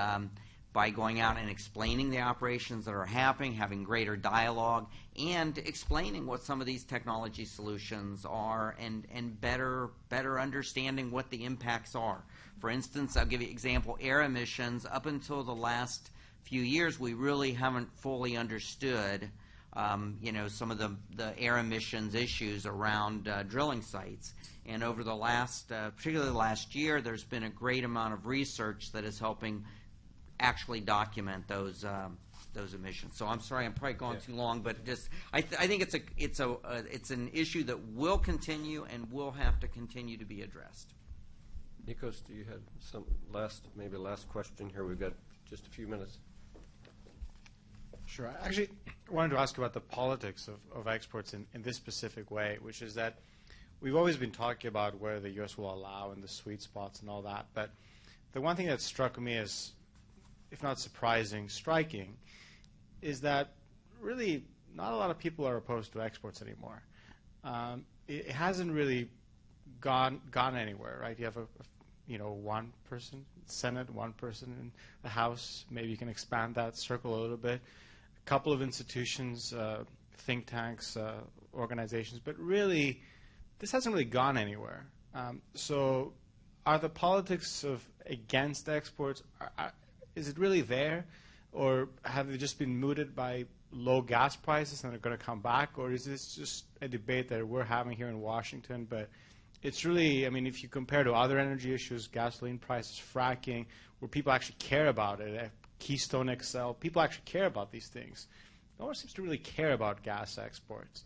by going out and explaining the operations that are happening, having greater dialogue, and explaining what some of these technology solutions are and better understanding what the impacts are. For instance, I'll give you an example, air emissions. Up until the last few years, we really haven't fully understood some of the air emissions issues around drilling sites. And over the last, particularly the last year, there's been a great amount of research that is helping actually document those emissions. So I'm sorry, I'm probably going too long, but just I think it's an issue that will continue and will have to continue to be addressed. Nikos, do you have some last question here? We've got just a few minutes. Sure. I actually wanted to ask about the politics of exports in this specific way, which is that we've always been talking about where the U.S. will allow and the sweet spots and all that. But the one thing that struck me as, if not surprising, striking, is that really not a lot of people are opposed to exports anymore. It hasn't really gone anywhere, right? You have one person, Senate, one person in the House. Maybe you can expand that circle a little bit. A couple of institutions, think tanks, organizations, but really, this hasn't really gone anywhere. So, are the politics of against exports? Is it really there, or have they just been mooted by low gas prices and they're going to come back, or is this just a debate that we're having here in Washington? But it's really, I mean, if you compare to other energy issues, gasoline prices, fracking, where people actually care about it, Keystone XL, people actually care about these things. No one seems to really care about gas exports.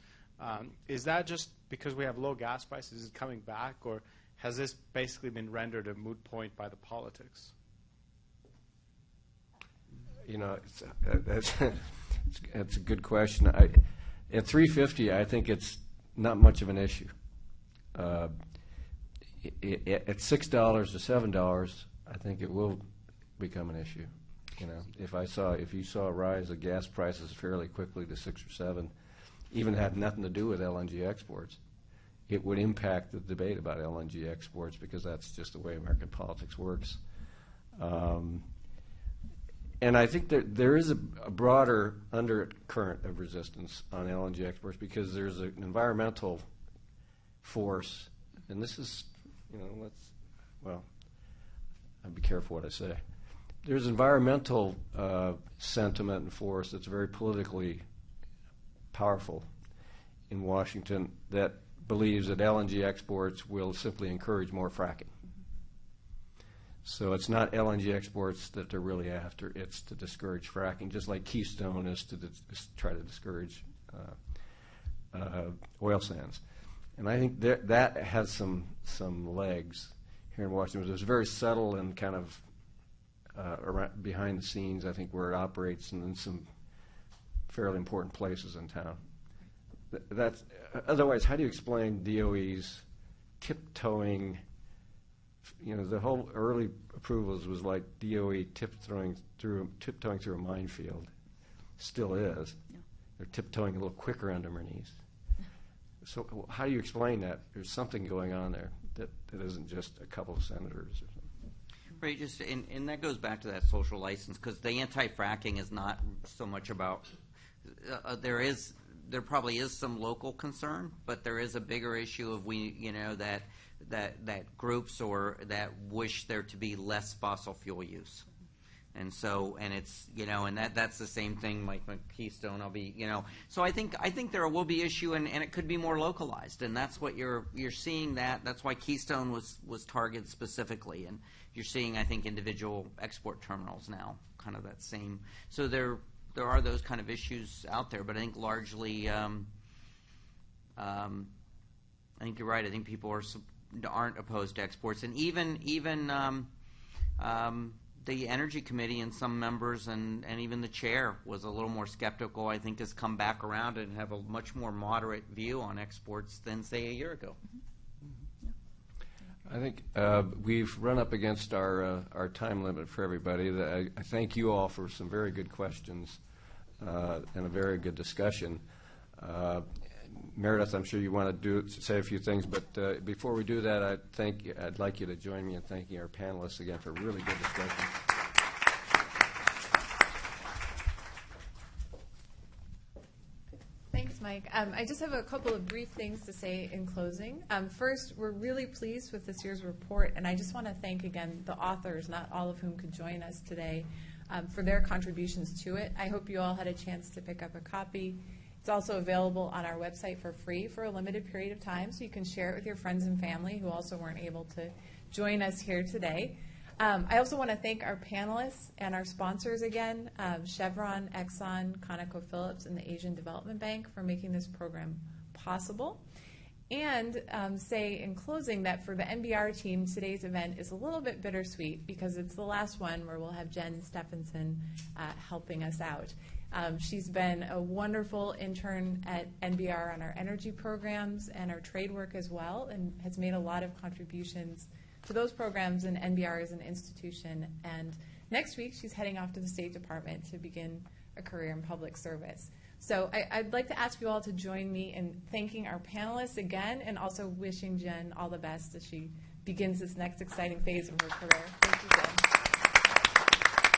Is that just because we have low gas prices? Is it coming back, or has this basically been rendered a moot point by the politics? That's a good question. At $3.50, I think it's not much of an issue. At $6 to $7, I think it will become an issue. If you saw a rise of gas prices fairly quickly to 6 or 7, even had nothing to do with LNG exports, it would impact the debate about LNG exports, because that's just the way American politics works. And I think there is a broader undercurrent of resistance on LNG exports, because there's an environmental force, and this is, I'll be careful what I say. There's environmental sentiment and force that's very politically powerful in Washington that believes that LNG exports will simply encourage more fracking. So it's not LNG exports that they're really after. It's to discourage fracking, just like Keystone is to try to discourage oil sands. And I think that has some legs here in Washington. It's very subtle and kind of behind the scenes, I think, where it operates in some fairly important places in town. Otherwise, how do you explain DOE's tiptoeing? The whole early approvals was like DOE tiptoeing through a minefield. Still is. Yeah. They're tiptoeing a little quicker under my knees. Yeah. So how do you explain that? There's something going on there that isn't just a couple of senators or something. Right, and that goes back to that social license, because the anti-fracking is not so much about there probably is some local concern, but there is a bigger issue of that groups or that wish there to be less fossil fuel use. And so, and it's, and that's the same thing like Keystone. So I think there will be issue, and it could be more localized, and that's what you're seeing. That's why Keystone was targeted specifically, and you're seeing, I think, individual export terminals now, kind of that same. So there are those kind of issues out there, but I think largely, I think you're right. I think people aren't opposed to exports, and even the Energy Committee and some members and even the chair was a little more skeptical. I think has come back around and have a much more moderate view on exports than, say, a year ago. I think we've run up against our time limit for everybody. I thank you all for some very good questions and a very good discussion. Meredith, I'm sure you want to say a few things, but before we do that, I'd like you to join me in thanking our panelists again for a really good discussion. Thanks, Mike. I just have a couple of brief things to say in closing. First, we're really pleased with this year's report, and I just want to thank again the authors, not all of whom could join us today, for their contributions to it. I hope you all had a chance to pick up a copy. It's also available on our website for free for a limited period of time, so you can share it with your friends and family who also weren't able to join us here today. I also want to thank our panelists and our sponsors again, Chevron, Exxon, ConocoPhillips, and the Asian Development Bank for making this program possible. And say in closing that for the NBR team, today's event is a little bit bittersweet because it's the last one where we'll have Jen Stephenson helping us out. She's been a wonderful intern at NBR on our energy programs and our trade work as well, and has made a lot of contributions to those programs and NBR as an institution. And next week, she's heading off to the State Department to begin a career in public service. So I'd like to ask you all to join me in thanking our panelists again, and also wishing Jen all the best as she begins this next exciting phase of her career. Thank you, Jen.